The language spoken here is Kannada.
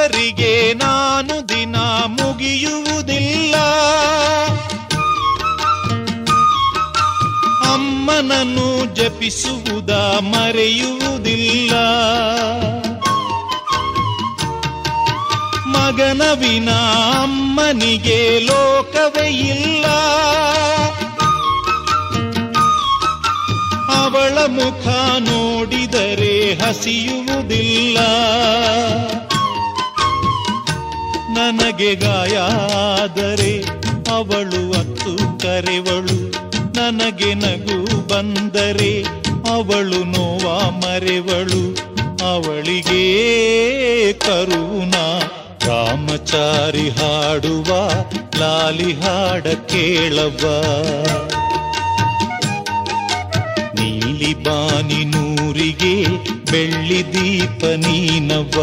ಹೆಸರಿಗೆ ನಾನು ದಿನ ಮುಗಿಯುವುದಿಲ್ಲ. ಅಮ್ಮನನ್ನು ಜಪಿಸುವುದ ಮರೆಯುವುದಿಲ್ಲ. ಮಗನ ವಿನ ಅಮ್ಮನಿಗೆ ಲೋಕವೇ ಇಲ್ಲ. ಅವಳ ಮುಖ ನೋಡಿದರೆ ಹಸಿಯುವುದಿಲ್ಲ. ನನಗೆ ಗಾಯ ಆದರೆ ಅವಳು ಅತ್ತು ಕರೆವಳು. ನನಗೆ ನಗು ಬಂದರೆ ಅವಳು ನೋವ ಮರೆವಳು. ಅವಳಿಗೆ ಕರುಣ ರಾಮಚಾರಿ ಹಾಡುವ ಲಾಲಿ ಹಾಡ ಕೇಳವ್ವ. ನೀಲಿ ಬಾನಿ ನೂರಿಗೆ ಬೆಳ್ಳಿ ದೀಪ ನೀನವ್ವ.